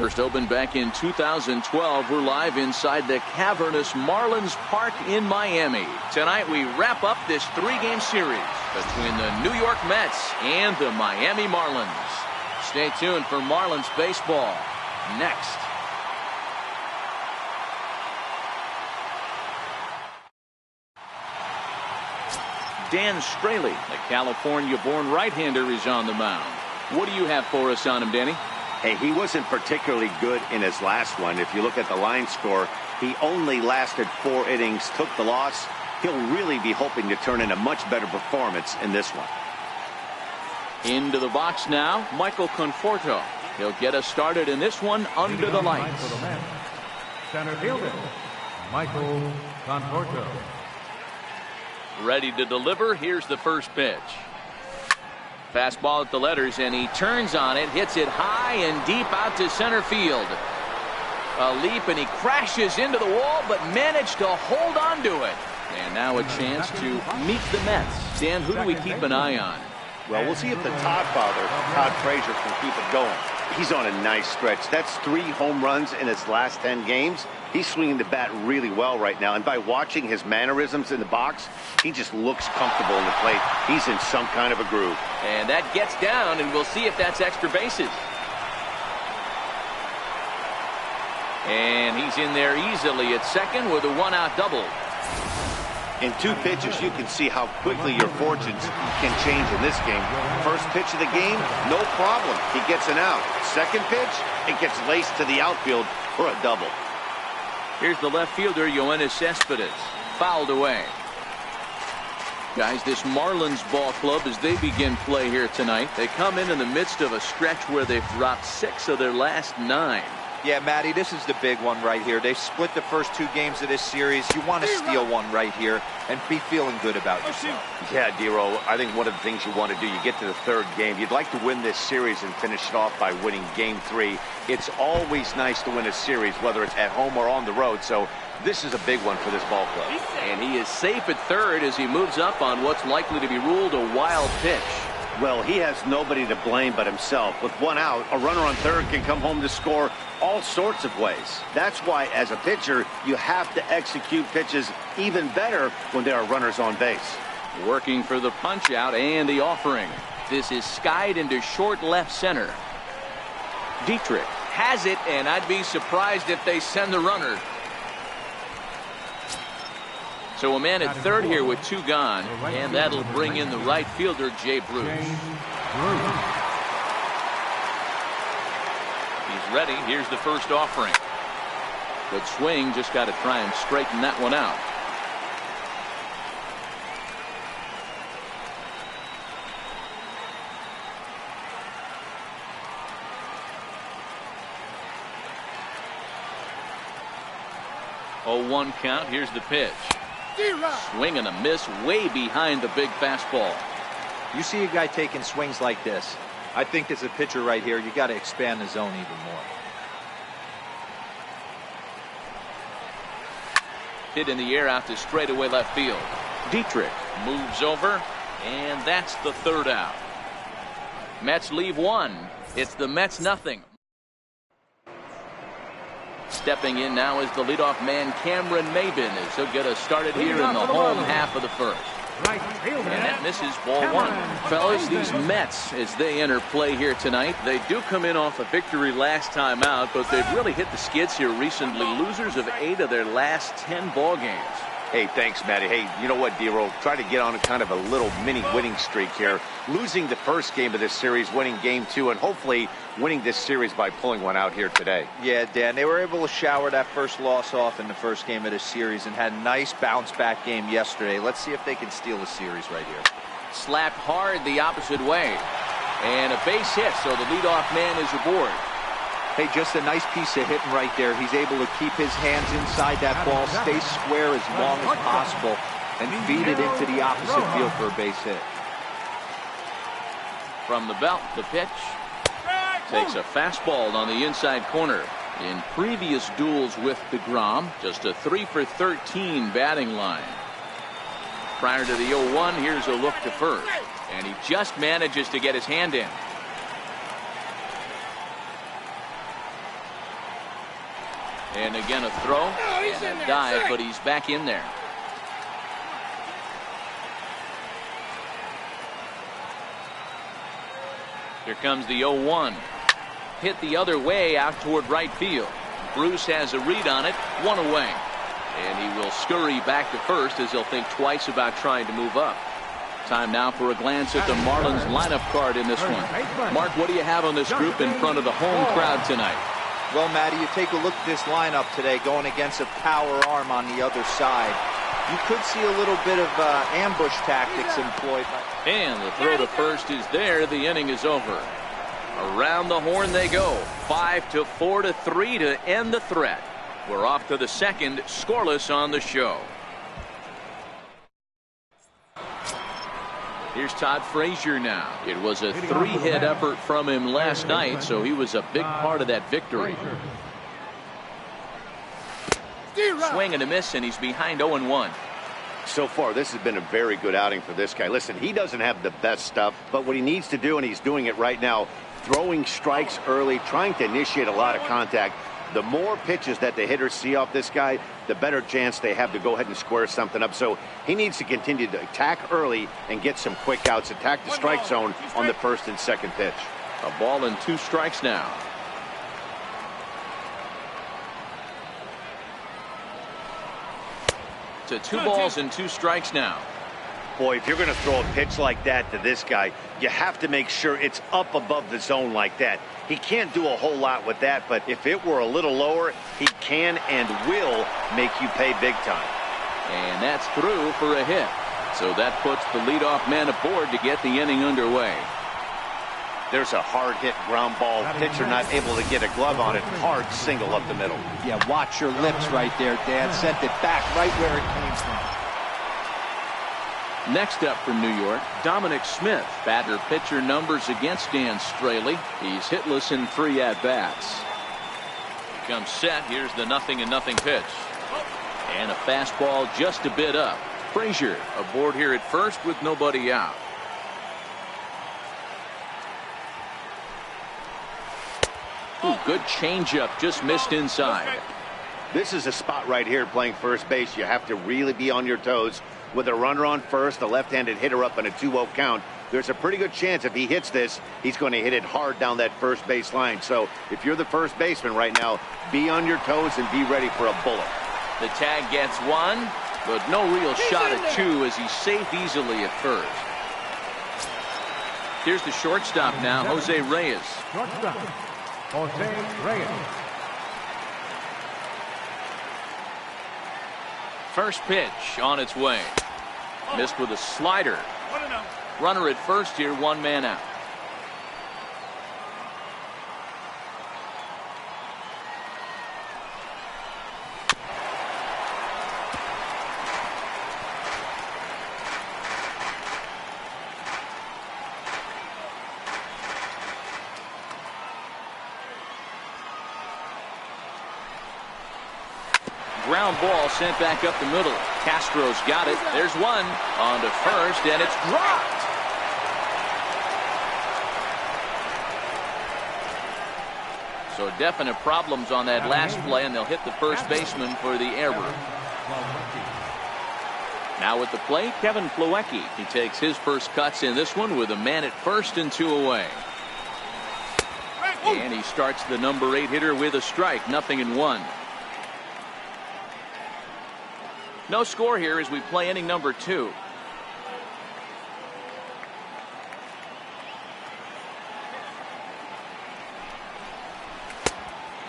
First opened back in 2012. We're live inside the cavernous Marlins Park in Miami. Tonight we wrap up this 3-game series between the New York Mets and the Miami Marlins. Stay tuned for Marlins baseball next. Dan Straley, the California-born right-hander, is on the mound. What do you have for us on him, Danny? Hey, he wasn't particularly good in his last one. If you look at the line score, he only lasted 4 innings, took the loss. He'll really be hoping to turn in a much better performance in this one. Into the box now, Michael Conforto. He'll get us started in this one under the lights. Center fielder, Michael Conforto. Ready to deliver. Here's the first pitch. Fastball at the letters, and he turns on it, hits it high and deep out to center field. A leap, and he crashes into the wall, but managed to hold on to it. And now a chance to meet the Mets. Dan, who do we keep an eye on? Well, we'll see if the Todd father, Todd Frazier, can keep it going. He's on a nice stretch. That's 3 home runs in his last 10 games. He's swinging the bat really well right now. And by watching his mannerisms in the box, he just looks comfortable in the plate. He's in some kind of a groove. And that gets down, and we'll see if that's extra bases. And he's in there easily at second with a 1-out double. In 2 pitches, you can see how quickly your fortunes can change in this game. First pitch of the game, no problem. He gets an out. Second pitch, it gets laced to the outfield for a double. Here's the left fielder, Yoenis Cespedes. Fouled away. Guys, this Marlins ball club, as they begin play here tonight, they come in the midst of a stretch where they've dropped 6 of their last 9. Yeah, Matty, this is the big one right here. They've split the first 2 games of this series. You want to steal one right here and be feeling good about yourself. Yeah, Dero, I think one of the things you want to do, you get to the 3rd game, you'd like to win this series and finish it off by winning game 3. It's always nice to win a series, whether it's at home or on the road. So this is a big one for this ball club. And he is safe at 3rd as he moves up on what's likely to be ruled a wild pitch. Well, he has nobody to blame but himself. With 1 out, a runner on 3rd can come home to score all sorts of ways. That's why, as a pitcher, you have to execute pitches even better when there are runners on base. Working for the punch out and the offering. This is skied into short left center. Dietrich has it, and I'd be surprised if they send the runner. So a man at 3rd here with 2 gone, and that'll bring in the right fielder, Jay Bruce. He's ready. Here's the first offering. Good swing. Just got to try and straighten that one out. Oh, 1 count. Here's the pitch. Swing and a miss way behind the big fastball. You see a guy taking swings like this. I think as a pitcher right here, you got to expand the zone even more. Hit in the air out to straightaway left field. Dietrich moves over, and that's the 3rd out. Mets leave 1. It's the Mets nothing. Stepping in now is the leadoff man, Cameron Maybin, as he'll get us started here in the home half of the 1st. And that misses ball 1. Fellas, these Mets, as they enter play here tonight, they do come in off a victory last time out, but they've really hit the skids here recently. Losers of 8 of their last 10 ball games. Hey, thanks, Matty. Hey, you know what, Dero? Try to get on a kind of a little mini winning streak here. Losing the first game of this series, winning game 2, and hopefully winning this series by pulling one out here today. Yeah, Dan, they were able to shower that first loss off in the first game of this series and had a nice bounce-back game yesterday. Let's see if they can steal the series right here. Slapped hard the opposite way. And a base hit, so the leadoff man is aboard. Hey, just a nice piece of hitting right there. He's able to keep his hands inside that ball, stay square as long as possible, and feed it into the opposite field for a base hit. From the belt, the pitch. Takes a fastball on the inside corner. In previous duels with DeGrom, just a 3 for 13 batting line. Prior to the 0-1, here's a look to first. And he just manages to get his hand in. And again a throw and a dive, but he's back in there. Here comes the 0-1. Hit the other way out toward right field. Bruce has a read on it, one away. And he will scurry back to first as he'll think twice about trying to move up. Time now for a glance at the Marlins lineup card in this one. Mark, what do you have on this group in front of the home crowd tonight? Well, Matty, you take a look at this lineup today going against a power arm on the other side. You could see a little bit of ambush tactics employed. And the throw to first is there. The inning is over. Around the horn they go. 5-4-3 to end the threat. We're off to the second, scoreless on the show. Here's Todd Frazier now. It was a 3-hit effort from him last night, so he was a big part of that victory. Swing and a miss, and he's behind 0-1. So far, this has been a very good outing for this guy. Listen, he doesn't have the best stuff, but what he needs to do, and he's doing it right now, throwing strikes early, trying to initiate a lot of contact. The more pitches that the hitters see off this guy, the better chance they have to go ahead and square something up. So he needs to continue to attack early and get some quick outs, attack the strike zone on the first and second pitch. A ball and 2 strikes now. To 2 balls and 2 strikes now. Boy, if you're going to throw a pitch like that to this guy, you have to make sure it's up above the zone like that. He can't do a whole lot with that, but if it were a little lower, he can and will make you pay big time. And that's through for a hit. So that puts the leadoff man aboard to get the inning underway. There's a hard hit ground ball. Pitcher not able to get a glove on it. Hard single up the middle. Yeah, watch your lips right there, Dan. Sent it back right where it came from. Next up from New York, Dominic Smith. Batter pitcher numbers against Dan Straley. He's hitless in 3 at-bats. Comes set. Here's the 0-0 pitch. And a fastball just a bit up. Frazier aboard here at first with nobody out. Ooh, good changeup, just missed inside. This is a spot right here playing first base. You have to really be on your toes. With a runner on first, a left-handed hitter up in a 2-0 count, there's a pretty good chance if he hits this, he's going to hit it hard down that first base line. So if you're the first baseman right now, be on your toes and be ready for a bullet. The tag gets 1, but no real shot at 2 as he's safe easily at first. Here's the shortstop now, Jose Reyes. Shortstop, Jose Reyes. First pitch on its way. Missed with a slider. Runner at first here, 1 man out. Ground ball sent back up the middle. Castro's got it. There's one on to first, and it's dropped. So definite problems on that last play, and they'll hit the first baseman for the error. Now at the plate, Kevin Plawecki. He takes his first cuts in this one with a man at first and 2 away. And he starts the number 8 hitter with a strike, 0-1. No score here as we play inning number 2.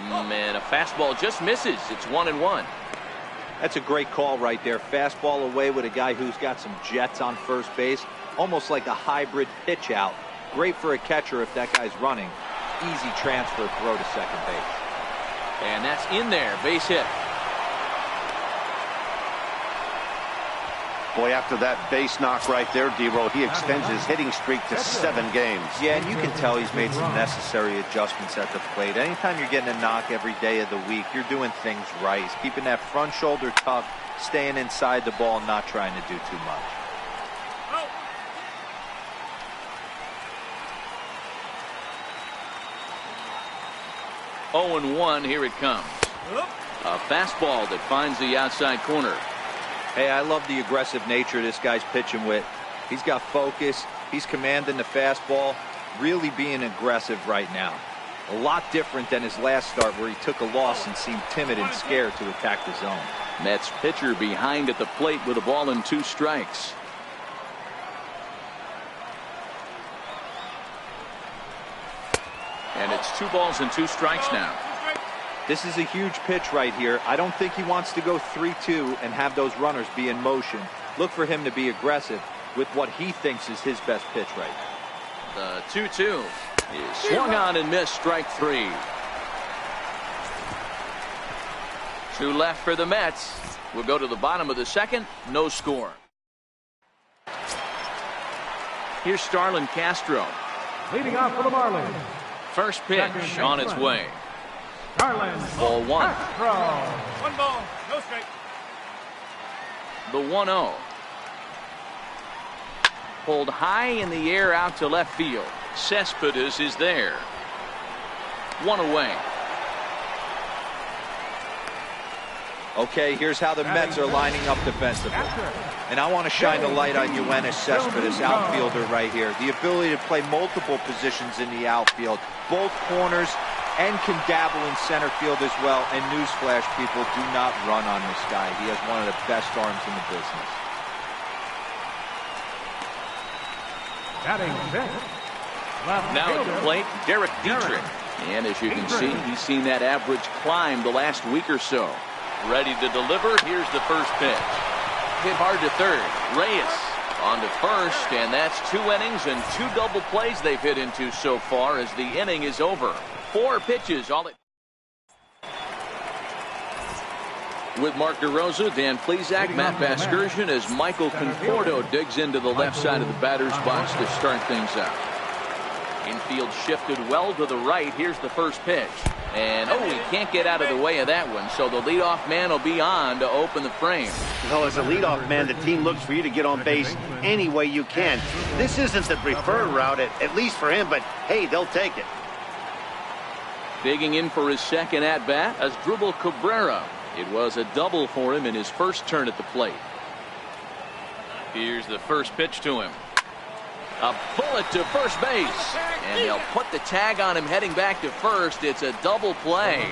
And a fastball just misses. It's 1-1. That's a great call right there. Fastball away with a guy who's got some jets on first base. Almost like a hybrid pitch out. Great for a catcher if that guy's running. Easy transfer throw to second base. And that's in there. Base hit. Boy, after that base knock right there, D-Row, he extends his hitting streak to 7 games. Yeah, and you can tell he's made some necessary adjustments at the plate. Anytime you're getting a knock every day of the week, you're doing things right. He's keeping that front shoulder tough, staying inside the ball, not trying to do too much. Oh. 0-1, here it comes. A fastball that finds the outside corner. Hey, I love the aggressive nature this guy's pitching with. He's got focus. He's commanding the fastball. Really being aggressive right now. A lot different than his last start where he took a loss and seemed timid and scared to attack the zone. Mets pitcher behind at the plate with a ball and 2 strikes. And it's 2 balls and 2 strikes now. This is a huge pitch right here. I don't think he wants to go 3-2 and have those runners be in motion. Look for him to be aggressive with what he thinks is his best pitch right now. The 2-2 is swung on and missed, strike 3. 2 left for the Mets. We'll go to the bottom of the second. No score. Here's Starlin Castro. Leading off for the Marlins. First pitch on its way. Starlin Ball 1. Castro. 1 ball, no strike. The 1-0. Pulled high in the air out to left field. Cespedes is there. 1 away. Okay, here's how the Mets are lining up defensively. And I want to shine a light on Yoenis Cespedes, outfielder right here. The ability to play multiple positions in the outfield, both corners, and can dabble in center field as well. And newsflash, people, do not run on this guy. He has one of the best arms in the business. Batting fifth. Now at the plate, Derek Dietrich. And as you can see, he's seen that average climb the last week or so. Ready to deliver. Here's the first pitch. Hit hard to third. Reyes on to first, and that's 2 innings and 2 double plays they've hit into so far as the inning is over. 4 pitches, all it. With Mark DeRosa, Dan Plesac, Matt Vasgersian as Michael Conforto digs into the left side of the batter's box to start things out. Infield shifted well to the right. Here's the first pitch. And, he can't get out of the way of that one. So the leadoff man will be on to open the frame. Well, as a leadoff man, the team looks for you to get on base any way you can. This isn't the preferred route, at least for him, but, hey, they'll take it. Digging in for his second at-bat as Asdrubal Cabrera. It was a double for him in his first turn at the plate. Here's the first pitch to him. A bullet to first base. And they'll put the tag on him heading back to first. It's a double play.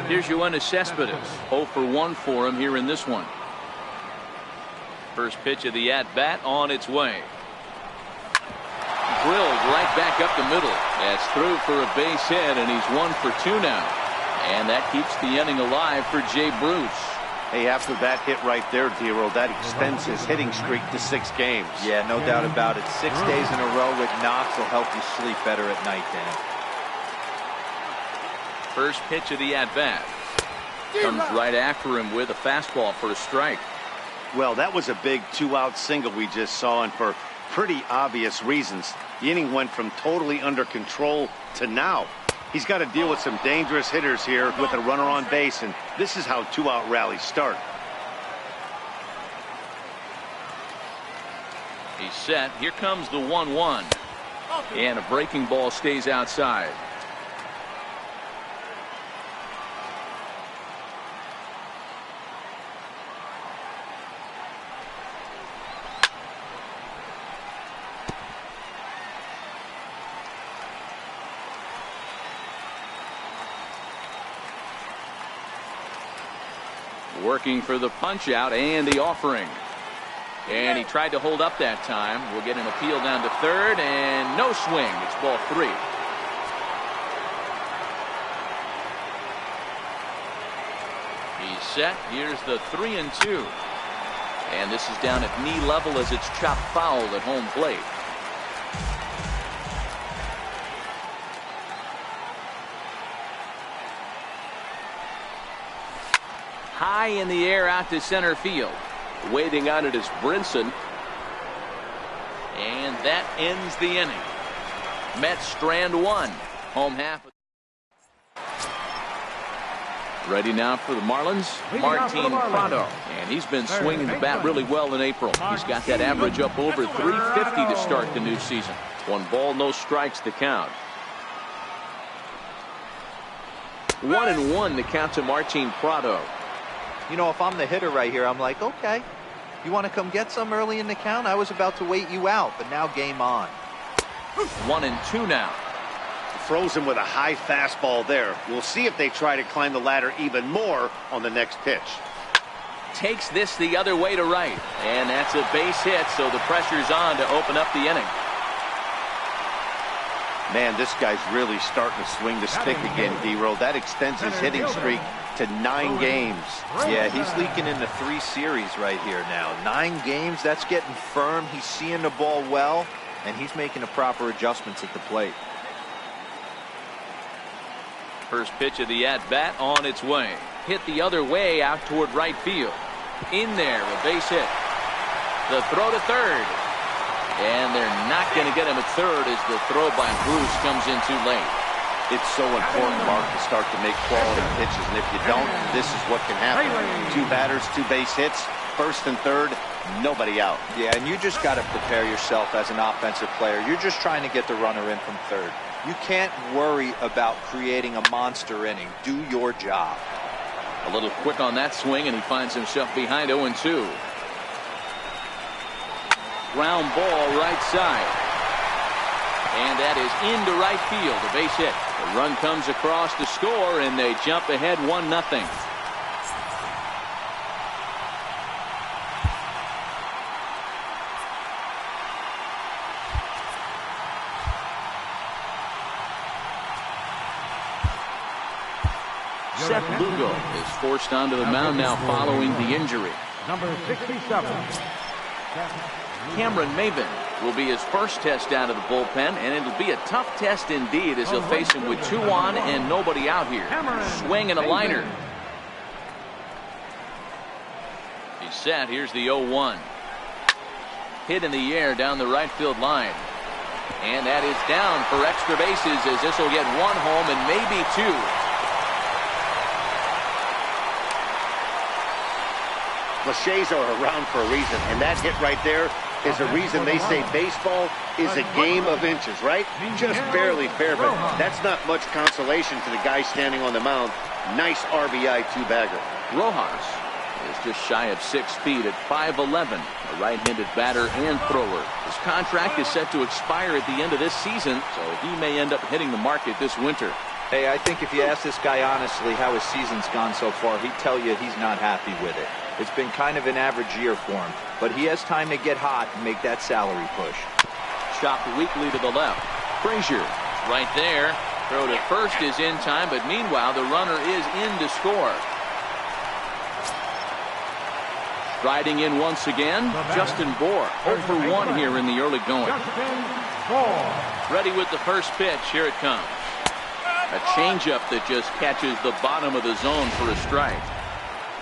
Here's Yoenis Cespedes. 0 for 1 for him here in this one. First pitch of the at-bat on its way. Drilled right back up the middle. That's through for a base hit, and he's 1 for 2 now. And that keeps the inning alive for Jay Bruce. Hey, after that hit right there, Dero, that extends his hitting streak to 6 games. Yeah, no doubt about it. 6 days in a row with knocks will help you sleep better at night, Dan. First pitch of the at-bat. Comes right after him with a fastball for a strike. Well, that was a big 2-out single we just saw, and for pretty obvious reasons. The inning went from totally under control to now. He's got to deal with some dangerous hitters here with a runner on base, and this is how 2-out rallies start. He's set. Here comes the 1-1. And a breaking ball stays outside. Working for the punch out and the offering. And he tried to hold up that time. We'll get an appeal down to third, and no swing. It's ball 3. He's set. Here's the 3-2. And this is down at knee level as it's chopped foul at home plate. High in the air out to center field. Waiting on it is Brinson. And that ends the inning. Mets strand 1. Home half. Ready now for the Marlins, Martin Prado. And he's been swinging the bat really well in April. He's got that average up over 350 to start the new season. 1 ball, no strikes to count. 1-1 the count to Martin Prado. You know, if I'm the hitter right here, I'm like, okay, you want to come get some early in the count? I was about to wait you out, but now game on. 1-2 now. Throws him with a high fastball there. We'll see if they try to climb the ladder even more on the next pitch. Takes this the other way to right. And that's a base hit, so the pressure's on to open up the inning. Man, this guy's really starting to swing the stick again, D-Roll. That extends his hitting streak to 9 games. Yeah, he's leaking into 3 series right here now. 9 games, that's getting firm. He's seeing the ball well, and he's making the proper adjustments at the plate. First pitch of the at-bat on its way. Hit the other way out toward right field. In there, a base hit. The throw to third. And they're not going to get him at third as the throw by Bruce comes in too late. It's so important, Mark, to start to make quality pitches, and if you don't, this is what can happen. 2 batters, 2 base hits, first and third, nobody out. Yeah, and you just got to prepare yourself as an offensive player. You're just trying to get the runner in from third. You can't worry about creating a monster inning. Do your job. A little quick on that swing, and he finds himself behind 0-2. Ground ball right side. And that is into right field, a base hit. The run comes across to score, and they jump ahead 1-0. Seth Lugo is forced onto the mound now following the injury. Number 67. Cameron Maybin will be his first test out of the bullpen, and it'll be a tough test indeed as he'll face him with 2 on and nobody out here. Swing and a liner. He's set. Here's the 0-1. Hit in the air down the right field line. And that is down for extra bases as this will get 1 home and maybe 2. Cliches are around for a reason, and that hit right there is the reason they say baseball is a game of inches, right? Just barely fair, but that's not much consolation to the guy standing on the mound. Nice RBI 2-bagger. Rojas is just shy of 6 feet at 5'11", a right-handed batter and thrower. His contract is set to expire at the end of this season, so he may end up hitting the market this winter. Hey, I think if you ask this guy honestly how his season's gone so far, he'd tell you he's not happy with it. It's been kind of an average year for him, but he has time to get hot and make that salary push. Chopped weakly to the left. Frazier right there. Throw to first is in time, but meanwhile the runner is in to score. Striding in once again, Justin Bour. 0 for 1 here in the early going. Ready with the first pitch. Here it comes. A changeup that just catches the bottom of the zone for a strike.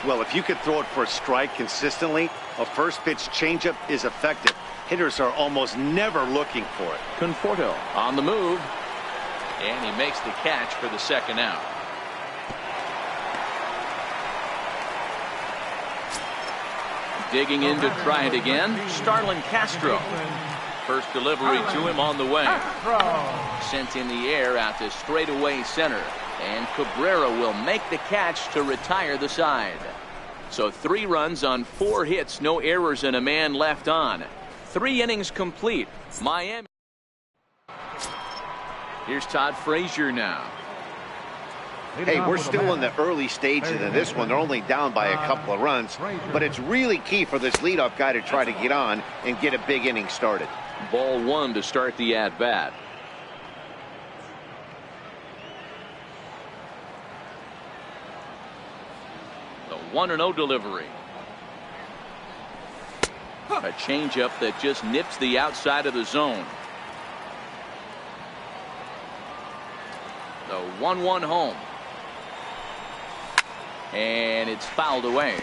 Well, if you could throw it for a strike consistently, a first pitch changeup is effective. Hitters are almost never looking for it. Conforto on the move, and he makes the catch for the second out. Digging in to try it again, Starlin Castro. First delivery to him on the way. Sent in the air out to straightaway center. And Cabrera will make the catch to retire the side. So 3 runs on 4 hits, no errors, and a man left on. 3 innings complete. Miami. Here's Todd Frazier now. Hey, we're still in the early stages of this one. They're only down by a couple of runs, but it's really key for this leadoff guy to try to get on and get a big inning started. Ball 1 to start the at-bat. The 1-0 delivery. A changeup that just nips the outside of the zone. The 1-1 home. And it's fouled away.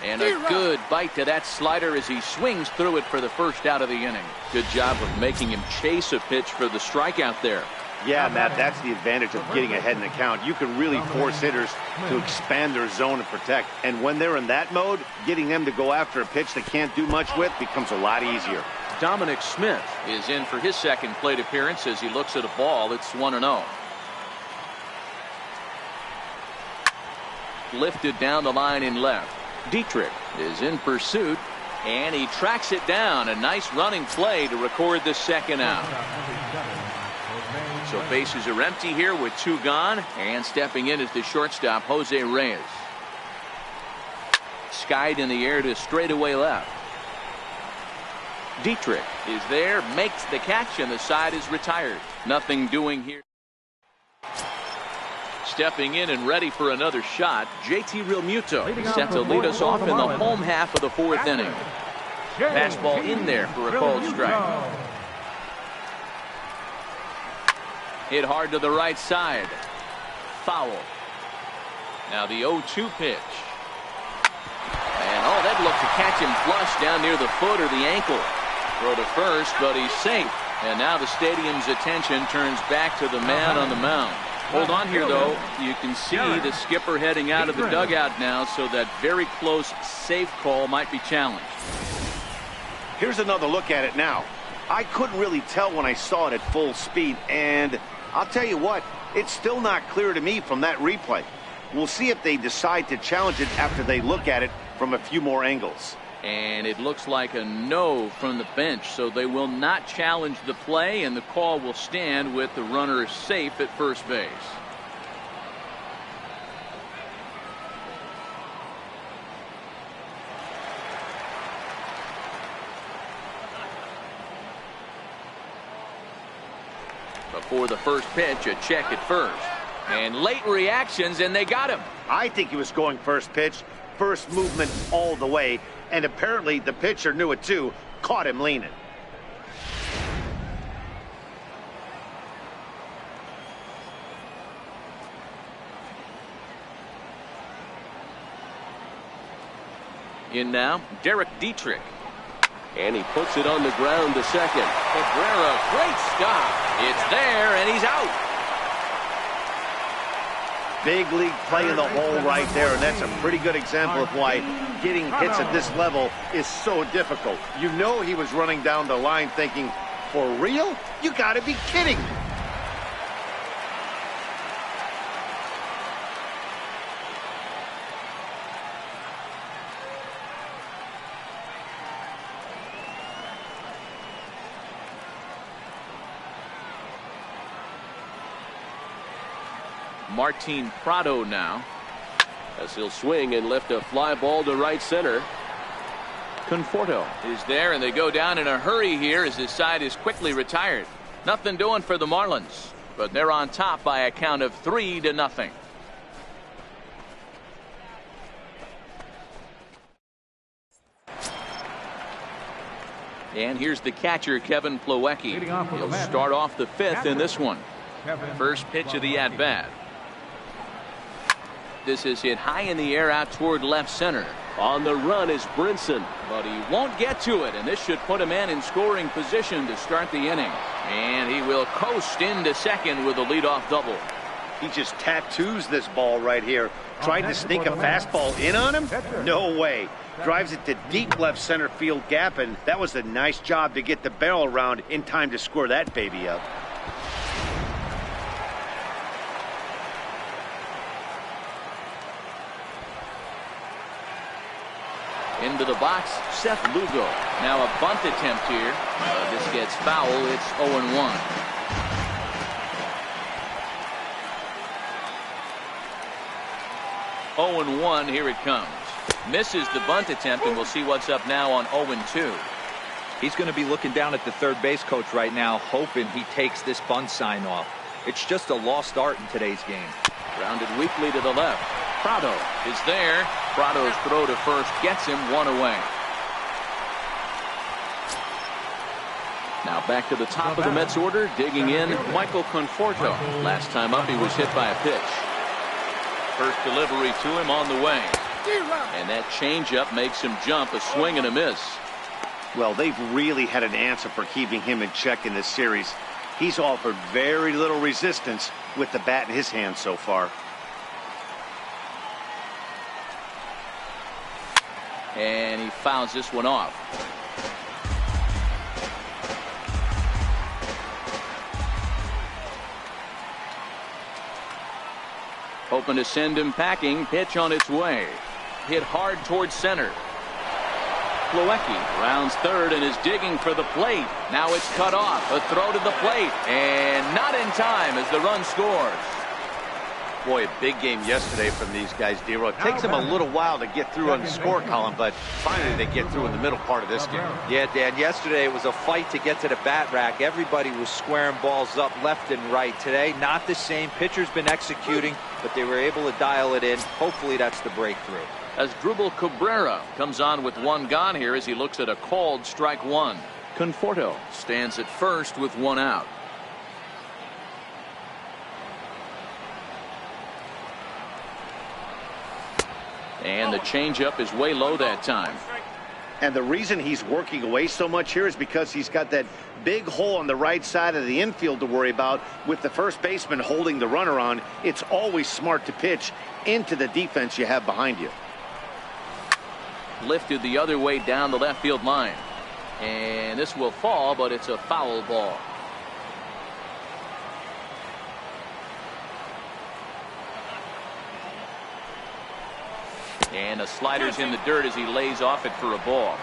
And a good bite to that slider as he swings through it for the first out of the inning. Good job of making him chase a pitch for the strikeout there. Yeah, Matt, that's the advantage of getting ahead in the count. You can really force hitters to expand their zone and protect. And when they're in that mode, getting them to go after a pitch they can't do much with becomes a lot easier. Dominic Smith is in for his second plate appearance as he looks at a ball. It's 1-0. Lifted down the line in left. Dietrich is in pursuit, and he tracks it down. A nice running play to record the second out. So bases are empty here with 2 gone, and stepping in is the shortstop, Jose Reyes. Skied in the air to straightaway left. Dietrich is there, makes the catch, and the side is retired. Nothing doing here. Stepping in and ready for another shot, JT Realmuto set to lead us off in the home half of the 4th inning. Fastball in there for a called strike. Hit hard to the right side. Foul. Now the 0-2 pitch. And oh, that looked to catch him flush down near the foot or the ankle. Throw to first, but he's safe. And now the stadium's attention turns back to the man on the mound. Hold on here, though. You can see the skipper heading out of the dugout now, so that very close safe call might be challenged. Here's another look at it now. I couldn't really tell when I saw it at full speed, and I'll tell you what, it's still not clear to me from that replay. We'll see if they decide to challenge it after they look at it from a few more angles. And it looks like a no from the bench, so they will not challenge the play, and the call will stand with the runner safe at first base. Before the first pitch, a check at first. And late reactions, and they got him. I think he was going first pitch, first movement all the way, and apparently the pitcher knew it too, caught him leaning. In now, Derek Dietrich. And he puts it on the ground to second. Cabrera, great stop. It's there, and he's out. Big league play in the hole right there, and that's a pretty good example of why getting hits at this level is so difficult. You know he was running down the line thinking, for real? You gotta be kidding. Martin Prado now, as he'll swing and lift a fly ball to right center. Conforto is there, and they go down in a hurry here as his side is quickly retired. Nothing doing for the Marlins, but they're on top by a count of 3-0. And here's the catcher, Kevin Plawecki. He'll start off the 5th in this one. First pitch of the at-bat. This is hit high in the air out toward left center. On the run is Brinson, but he won't get to it, and this should put a man in scoring position to start the inning. And he will coast into second with a leadoff double. He just tattoos this ball right here. Tried to sneak a fastball in on him? No way. Drives it to deep left center field gap, and that was a nice job to get the barrel around in time to score that baby up. Into the box, Seth Lugo. Now a bunt attempt here. This gets foul. It's 0-1. Here it comes. Misses the bunt attempt, and we'll see what's up now on 0-2. He's going to be looking down at the third base coach right now, hoping he takes this bunt sign off. It's just a lost art in today's game. Grounded weakly to the left. Prado is there. Prado's throw to first gets him one away. Now back to the top of the Mets order, digging in, Michael Conforto. Last time up, he was hit by a pitch. First delivery to him on the way. And that changeup makes him jump, a swing and a miss. Well, they've really had an answer for keeping him in check in this series. He's offered very little resistance with the bat in his hand so far. And he fouls this one off. Hoping to send him packing. Pitch on its way. Hit hard towards center. Plawecki rounds third and is digging for the plate. Now it's cut off. A throw to the plate. And not in time as the run scores. Boy, a big game yesterday from these guys, D-Roy. It takes them a little while to get through on the score column, but finally they get through in the middle part of this game. Yeah, Dan, yesterday it was a fight to get to the bat rack. Everybody was squaring balls up left and right. Today, not the same. Pitcher's been executing, but they were able to dial it in. Hopefully that's the breakthrough. As Drupal Cabrera comes on with one gone here as he looks at a called strike one. Conforto stands at first with one out. And the changeup is way low that time. And the reason he's working away so much here is because he's got that big hole on the right side of the infield to worry about with the first baseman holding the runner on. It's always smart to pitch into the defense you have behind you. Lifted the other way down the left field line. And this will fall, but it's a foul ball. And the slider's in the dirt as he lays off it for a ball.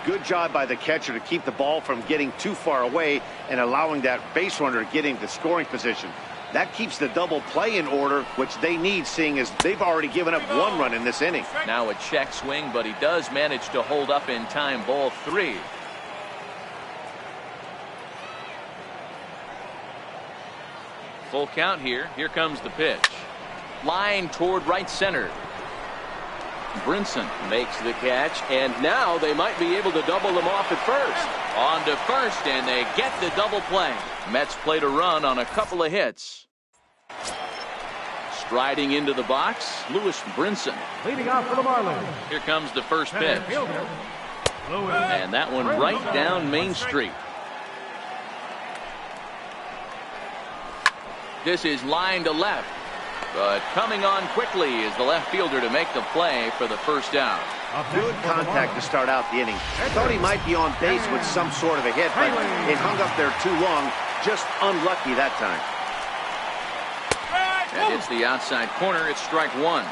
Good job by the catcher to keep the ball from getting too far away and allowing that base runner to get into scoring position. That keeps the double play in order, which they need, seeing as they've already given up one run in this inning. Now a check swing, but he does manage to hold up in time. Ball three. Full count here. Here comes the pitch. Line toward right center. Brinson makes the catch, and now they might be able to double them off at first. On to first, and they get the double play. Mets played a run on a couple of hits. Striding into the box, Lewis Brinson. Leading off for the Marlins. Here comes the first pitch. And that one right down Main Street. This is line to left. But coming on quickly is the left fielder to make the play for the first out. Good contact to start out the inning. Thought he might be on base with some sort of a hit, but it hung up there too long. Just unlucky that time. That hits the outside corner. It's strike one.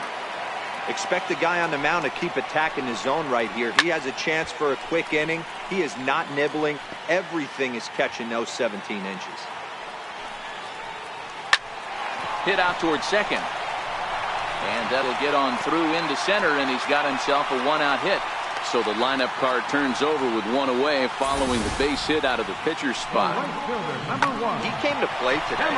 Expect the guy on the mound to keep attacking his zone right here. He has a chance for a quick inning. He is not nibbling. Everything is catching those 17 inches. Hit out towards second. And that'll get on through into center, and he's got himself a one-out hit. So the lineup card turns over with one away following the base hit out of the pitcher's spot. He came to play today,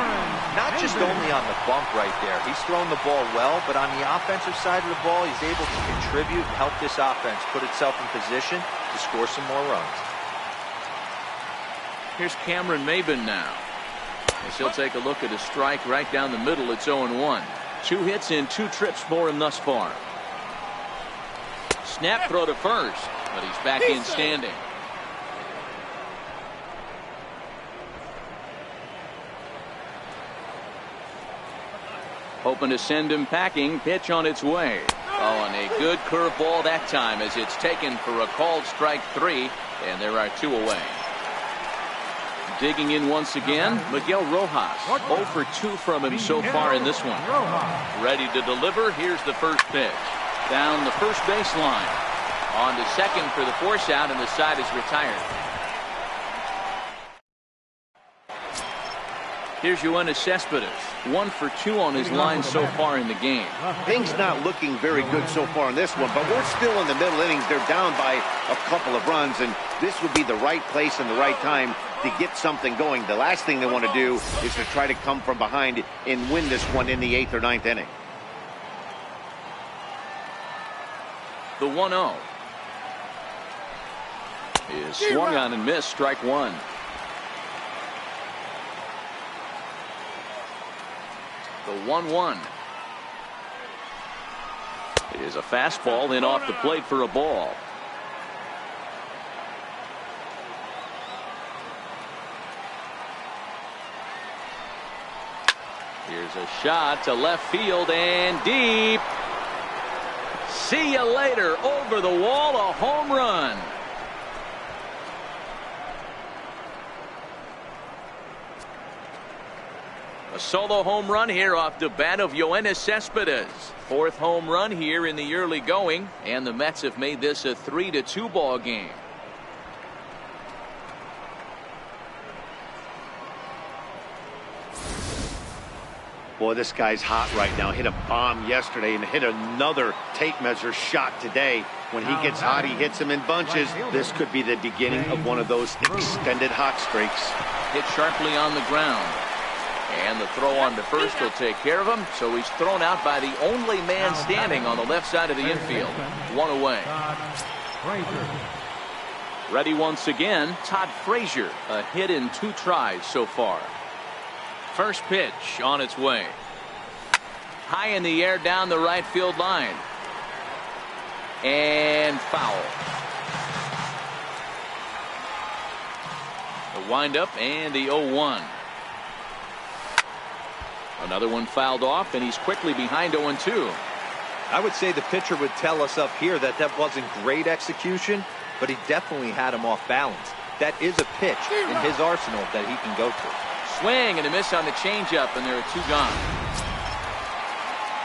not just only on the bump right there. He's thrown the ball well, but on the offensive side of the ball, he's able to contribute and help this offense put itself in position to score some more runs. Here's Cameron Maybin now. As he'll take a look at a strike right down the middle. It's 0-1. 2 hits in 2 trips for him thus far. Snap throw to first, but he's back in standing. Hoping to send him packing. Pitch on its way. Oh, and a good curveball that time as it's taken for a called strike 3, and there are 2 away. Digging in once again, Miguel Rojas. 0 for 2 from him so far in this one. Ready to deliver. Here's the first pitch. Down the first baseline. On to second for the force out, and the side is retired. Here's Yoenis Cespedes. 1 for 2 on his line so far in the game. Things not looking very good so far in this one, but we're still in the middle innings. They're down by a couple of runs, and this would be the right place and the right time to get something going. The last thing they want to do is to try to come from behind and win this one in the 8th or 9th inning. The 1-0 is swung on and missed. Strike 1. The 1-1 is a fastball in off the plate for a ball. Here's a shot to left field and deep. See you later. Over the wall, a home run. A solo home run here off the bat of Yoenis Cespedes. Fourth home run here in the early going, and the Mets have made this a 3-2 ball game. Boy, this guy's hot right now. Hit a bomb yesterday and hit another tape measure shot today. When he gets hot, he hits them in bunches. This could be the beginning of one of those extended hot streaks. Hit sharply on the ground. And the throw on to first will take care of him. So he's thrown out by the only man standing on the left side of the infield. One away. Ready once again, Todd Frazier. A hit in 2 tries so far. First pitch on its way. High in the air down the right field line. And foul. The windup and the 0-1. Another one fouled off, and he's quickly behind 0-2. I would say the pitcher would tell us up here that that wasn't great execution, but he definitely had him off balance. That is a pitch in his arsenal that he can go to. Swing and a miss on the changeup, and there are 2 gone.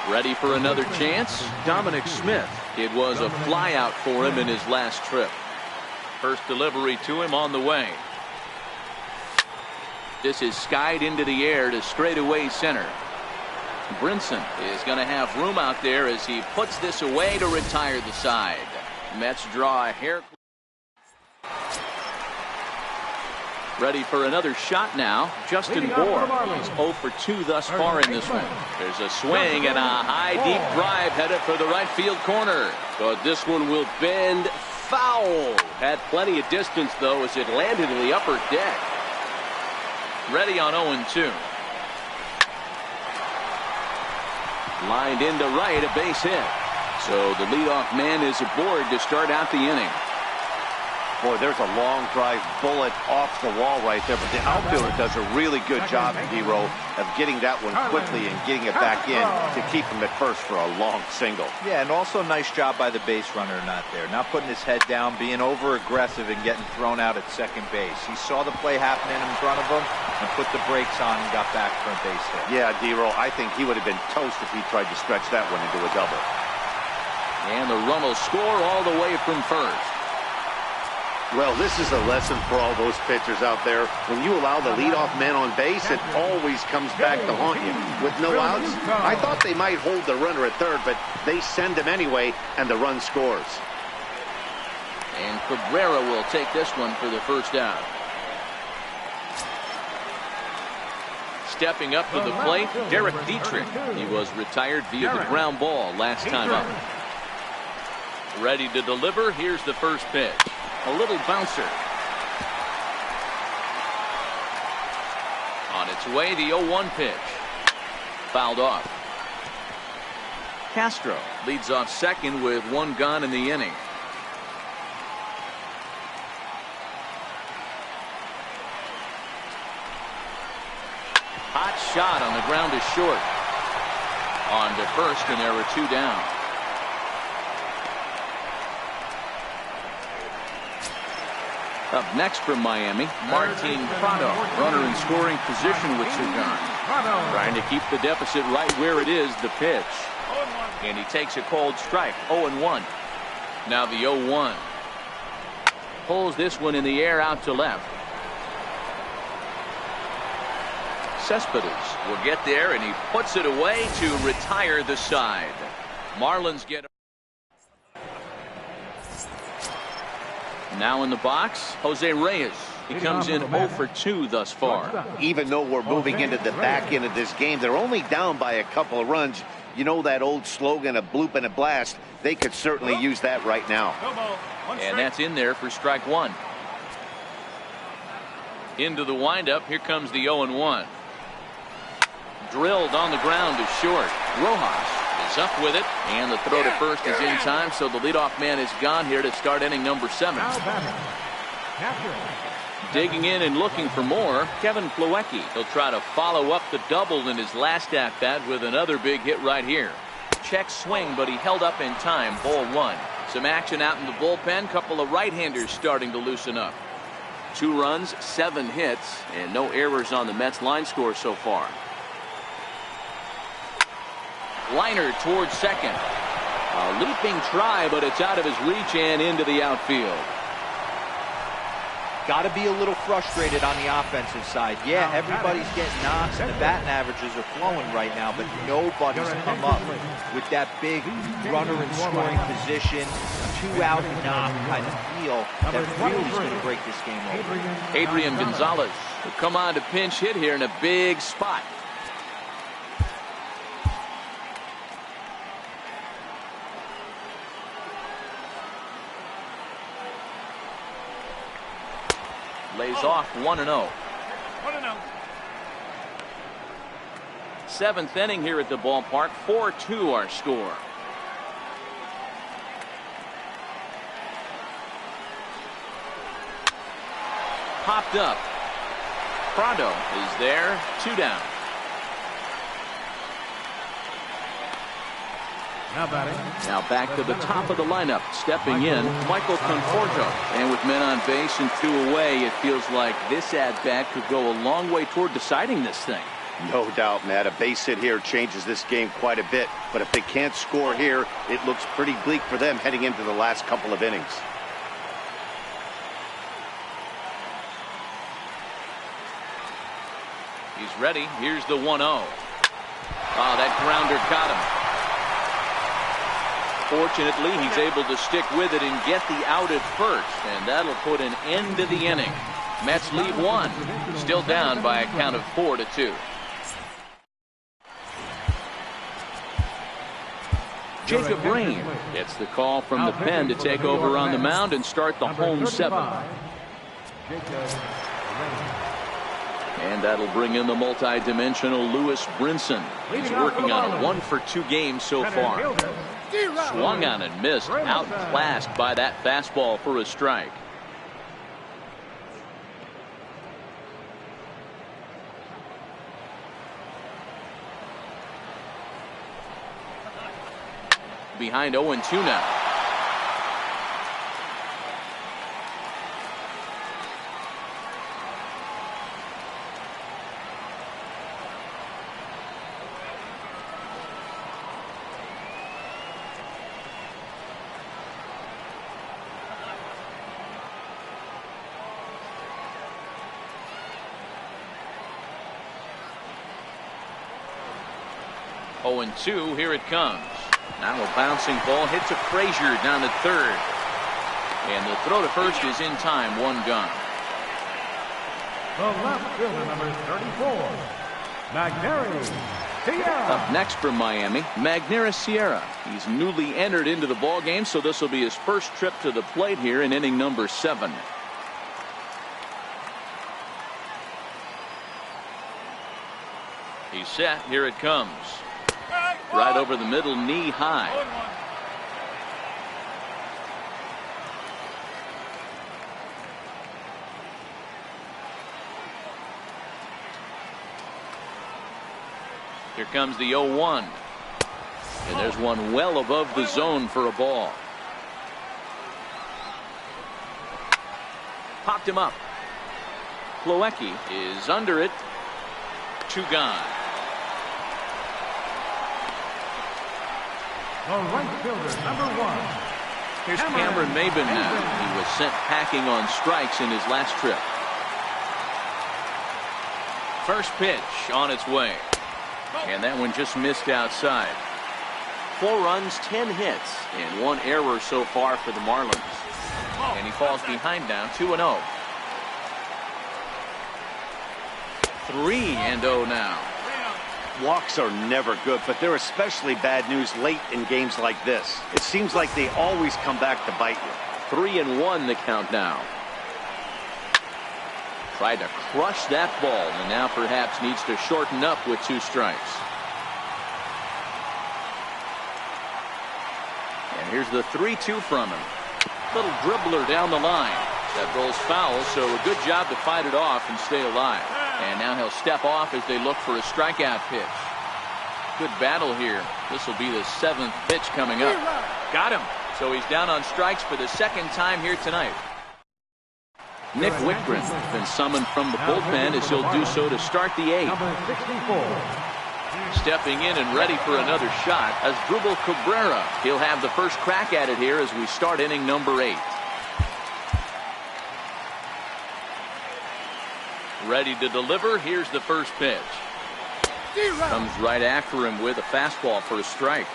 Ready for another chance? Dominic Smith. It was a flyout for him in his last trip. First delivery to him on the way. This is skied into the air to straightaway center. Brinson is going to have room out there as he puts this away to retire the side. Mets draw a hair. Ready for another shot now. Justin Bour. He's 0 for 2 thus far in this one. There's a swing and a high deep drive headed for the right field corner. But this one will bend foul. Had plenty of distance though as it landed in the upper deck. Ready on 0-2. Lined into right, a base hit. So the leadoff man is aboard to start out the inning. Boy, there's a long drive bullet off the wall right there, but the outfielder does a really good job, D-Row, of getting that one quickly and getting it back in to keep him at first for a long single. Yeah, and also nice job by the base runner not there. Not putting his head down, being over-aggressive and getting thrown out at second base. He saw the play happening in front of him and put the brakes on and got back for a base hit. Yeah, D-Row, I think he would have been toast if he tried to stretch that one into a double. And the run will score all the way from first. Well, this is a lesson for all those pitchers out there. When you allow the leadoff man on base, it always comes back to haunt you. With no outs, I thought they might hold the runner at third, but they send him anyway, and the run scores. And Cabrera will take this one for the first out. Stepping up to the plate, Derek Dietrich. He was retired via the ground ball last time up. Ready to deliver. Here's the first pitch. A little bouncer. On its way, the 0-1 pitch. Fouled off. Castro leads off second with 1 gone in the inning. Hot shot on the ground is short. On to first, and there are 2 down. Up next from Miami, Martin Prado, runner in scoring position with 2 gone. Trying to keep the deficit right where it is, the pitch. And he takes a cold strike, 0-1. Now the 0-1. Pulls this one in the air out to left. Cespedes will get there, and he puts it away to retire the side. Marlins get. Now in the box, Jose Reyes. He comes in 0 for 2 thus far. Even though we're moving into the back end of this game, they're only down by a couple of runs. You know that old slogan, a bloop and a blast. They could certainly use that right now. And that's in there for strike 1. Into the windup. Here comes the 0-1. Drilled on the ground is short. Rojas is up with it, and the throw to first is in time, so the leadoff man is gone here to start inning number 7. Digging in and looking for more, Kevin Plawecki. He'll try to follow up the double in his last at-bat with another big hit right here. Check swing, but he held up in time. Ball 1. Some action out in the bullpen. Couple of right-handers starting to loosen up. 2 runs, 7 hits, and no errors on the Mets line score so far. Liner towards second. A leaping try, but it's out of his reach and into the outfield. Got to be a little frustrated on the offensive side. Yeah, everybody's getting knocks and the batting averages are flowing right now, but nobody's come up with that big runner in scoring position, 2-out knock kind of feel that really is going to break this game over. Adrian Gonzalez will come on to pinch hit here in a big spot. Lays off 1-0. 1-0. 7th inning here at the ballpark. 4-2 our score. Popped up. Prado is there. 2 down. Now back to the top of the lineup. Stepping in, Michael Conforto. And with men on base and 2 away, it feels like this at-bat could go a long way toward deciding this thing. No doubt, Matt. A base hit here changes this game quite a bit. But if they can't score here, it looks pretty bleak for them heading into the last couple of innings. He's ready. Here's the 1-0. Oh, that grounder caught him. Fortunately, he's able to stick with it and get the out at first, and that'll put an end to the inning. Mets lead 1, still down by a count of 4-2. Jacob Rain gets the call from the pen to take over on the mound and start the home 7th. And that'll bring in the multi-dimensional Lewis Brinson. He's working on a 1-for-2 game so far. Swung on and missed, outclassed by that fastball for a strike. Behind 0-2 now. Oh, 0-2, here it comes. Now a bouncing ball hits a Frazier down to third. And the throw to first is in time. 1 gone. The left fielder, number 34, Magneuris Sierra. Up next from Miami, Magneuris Sierra. He's newly entered into the ball game, so this will be his first trip to the plate here in inning number 7. He's set. Here it comes. Right over the middle, knee high. Here comes the 0-1. And there's one well above the zone for a ball. Popped him up. Plawecki is under it. 2 gone. The right fielder, number 1. Here's Cameron Maybin now. He was sent packing on strikes in his last trip. First pitch on its way. And that one just missed outside. 4 runs, 10 hits, and 1 error so far for the Marlins. And he falls behind now, 2-0. 3-0 now. Walks are never good, but they're especially bad news late in games like this. It seems like they always come back to bite you. 3-1 the count now. Tried to crush that ball and now perhaps needs to shorten up with 2 strikes. And here's the 3-2 from him. Little dribbler down the line. That ball's foul, so a good job to fight it off and stay alive. And now he'll step off as they look for a strikeout pitch. Good battle here. This will be the 7th pitch coming up. Got him. So he's down on strikes for the 2nd time here tonight. Nick Whitgren has been summoned from the bullpen as he'll do so to start the 8th. Number 64. Stepping in and ready for another shot as Drupal Cabrera. He'll have the first crack at it here as we start inning number 8. Ready to deliver. Here's the first pitch. Comes right after him with a fastball for a strike.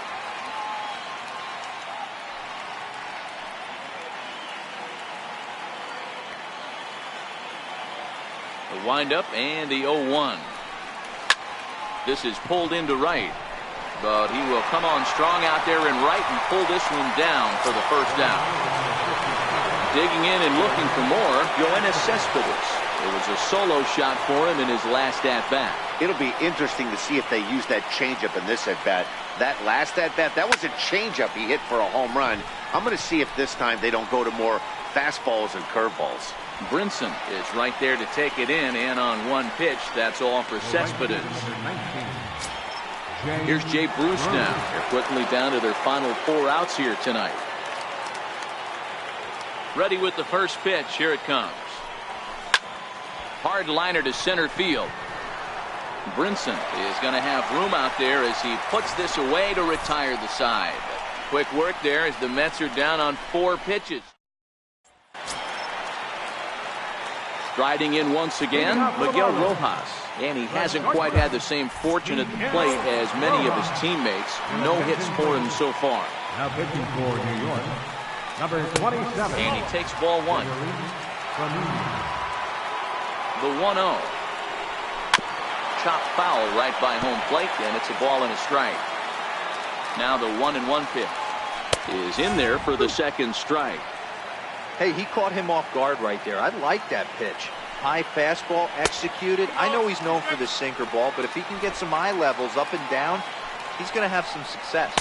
The windup and the 0-1. This is pulled into right, but he will come on strong out there in right and pull this one down for the first out. Digging in and looking for more, Yoenis Cespedes. It was a solo shot for him in his last at-bat. It'll be interesting to see if they use that changeup in this at-bat. That last at-bat, that was a changeup he hit for a home run. I'm going to see if this time they don't go to more fastballs and curveballs. Brinson is right there to take it in, and on one pitch, that's all for Cespedes. Here's Jay Bruce now. They're quickly down to their final 4 outs here tonight. Ready with the first pitch. Here it comes. Hard liner to center field. Brinson is going to have room out there as he puts this away to retire the side. Quick work there as the Mets are down on 4 pitches. Striding in once again, Miguel Rojas. And he hasn't quite had the same fortune at the plate as many of his teammates. No hits for him so far. Now pitching for New York, number 27. And he takes ball 1. The 1-0. Chopped foul right by home plate, and it's a ball and a strike. Now the 1-1 pitch is in there for the 2nd strike. Hey, he caught him off guard right there. I like that pitch. High fastball executed. I know he's known for the sinker ball, but if he can get some eye levels up and down, he's going to have some success.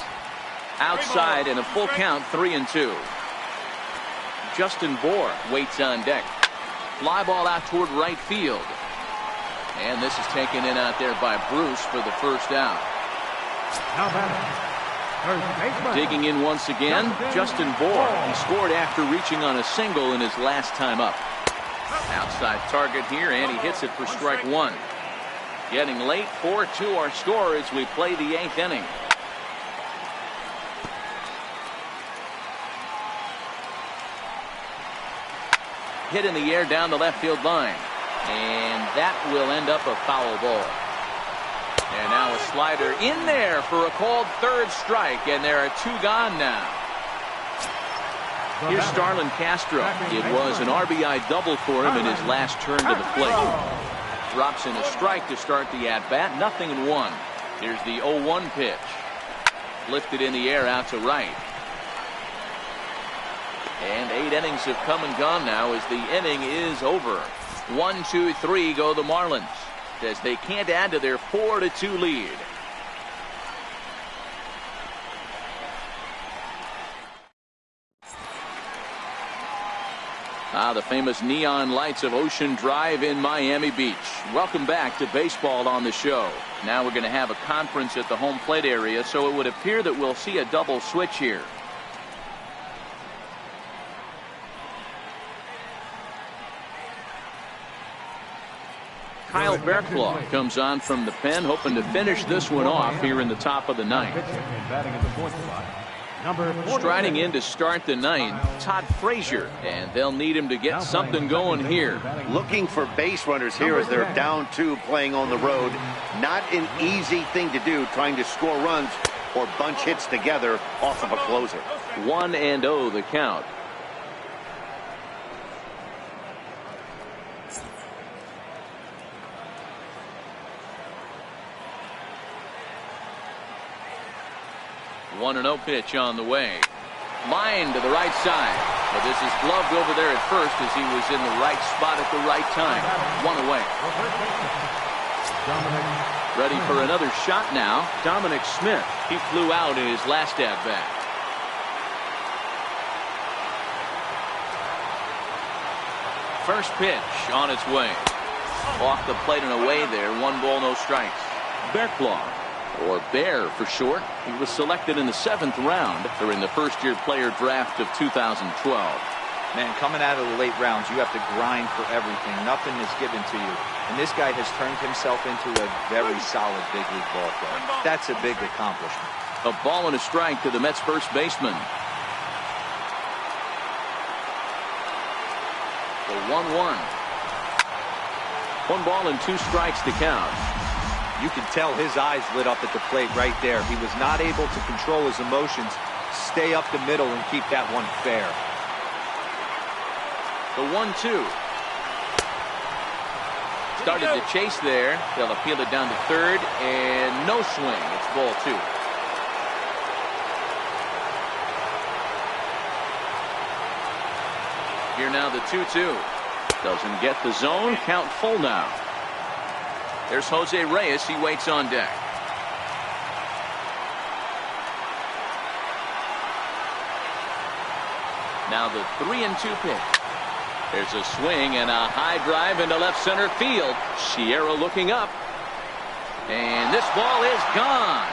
Outside and a full count, 3-2. Justin Bohr waits on deck. Fly ball out toward right field. And this is taken in out there by Bruce for the first out. Now batting. Digging in once again, Justin Bohr. He scored after reaching on a single in his last time up. Outside target here, and he hits it for strike 1. Getting late, 4-2 our score as we play the 8th inning. Hit in the air down the left field line. And that will end up a foul ball. And now a slider in there for a called 3rd strike, and there are 2 gone now. Here's Starlin Castro. It was an RBI double for him in his last turn to the plate. Drops in a strike to start the at-bat. 0-1. Here's the 0-1 pitch. Lifted in the air out to right. And 8 innings have come and gone now as the inning is over. 1, 2, 3 go the Marlins as they can't add to their 4-2 lead. The famous neon lights of Ocean Drive in Miami Beach. Welcome back to baseball on the show. Now we're going to have a conference at the home plate area, so it would appear that we'll see a double switch here. Kyle Berklaw comes on from the pen, hoping to finish this one off here in the top of the 9th. Striding in to start the 9th, Todd Frazier, and they'll need him to get something going here. Looking for base runners here as they're down 2 playing on the road. Not an easy thing to do, trying to score runs or bunch hits together off of a closer. 1-0 the count. One 1-0 pitch on the way. Line to the right side. But this is gloved over there at first as he was in the right spot at the right time. 1 away. Ready for another shot now. Dominic Smith. He flew out in his last at bat. First pitch on its way. Off the plate and away there. 1 ball, no strikes. Bearclaw, or Bear for short. He was selected in the 7th round during the first-year player draft of 2012. Man, coming out of the late rounds, you have to grind for everything. Nothing is given to you. And this guy has turned himself into a very solid big league ball player. That's a big accomplishment. A ball and a strike to the Mets first baseman. The 1-1. 1 ball and 2 strikes to count. You can tell his eyes lit up at the plate right there. He was not able to control his emotions, stay up the middle, and keep that one fair. The 1-2. Started to chase there. They'll appeal it down to third, and no swing. It's ball 2. Here now the 2-2. Doesn't get the zone. Count full now. There's Jose Reyes. He waits on deck. Now the 3-2 pitch. There's a swing and a high drive into left center field. Sierra looking up. And this ball is gone.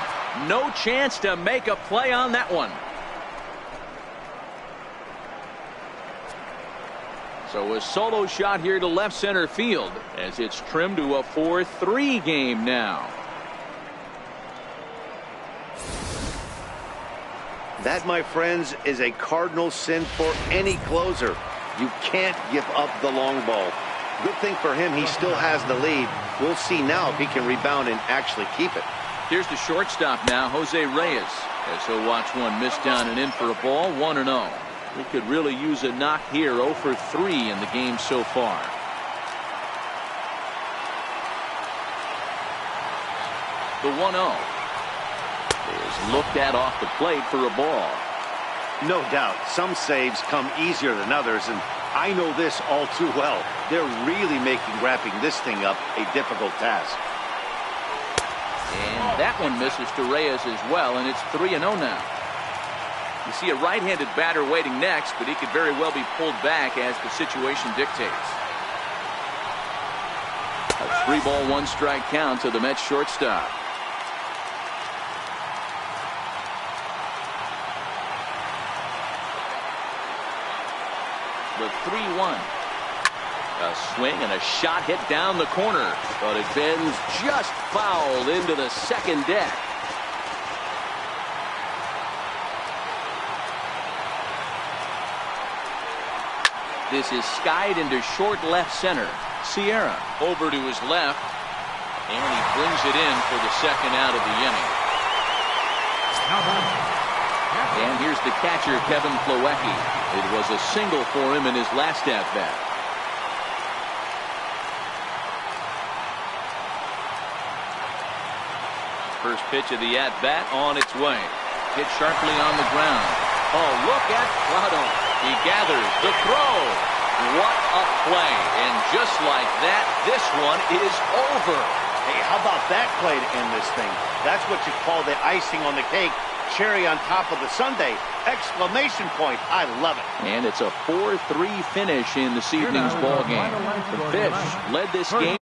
No chance to make a play on that one. So a solo shot here to left center field as it's trimmed to a 4-3 game now. That, my friends, is a cardinal sin for any closer. You can't give up the long ball. Good thing for him, he still has the lead. We'll see now if he can rebound and actually keep it. Here's the shortstop now, Jose Reyes, as he'll watch one miss down and in for a ball. 1-0. He could really use a knock here. 0 for 3 in the game so far. The 1-0 is looked at off the plate for a ball. No doubt, some saves come easier than others, and I know this all too well. They're really making wrapping this thing up a difficult task. And that one misses to Reyes as well, and it's 3-0 now. You see a right-handed batter waiting next, but he could very well be pulled back as the situation dictates. A 3-ball, 1-strike count to the Mets shortstop. The 3-1. A swing and a shot hit down the corner, but it bends just foul into the second deck. This is skied into short left center. Sierra over to his left, and he brings it in for the second out of the inning. And here's the catcher, Kevin Plawecki. It was a single for him in his last at-bat. First pitch of the at-bat on its way. Hit sharply on the ground. Oh, look at Prado. He gathers the throw. What a play. And just like that, this one is over. Hey, how about that play to end this thing? That's what you call the icing on the cake. Cherry on top of the sundae. Exclamation point. I love it. And it's a 4-3 finish in this evening's ball game. The Fish led this game.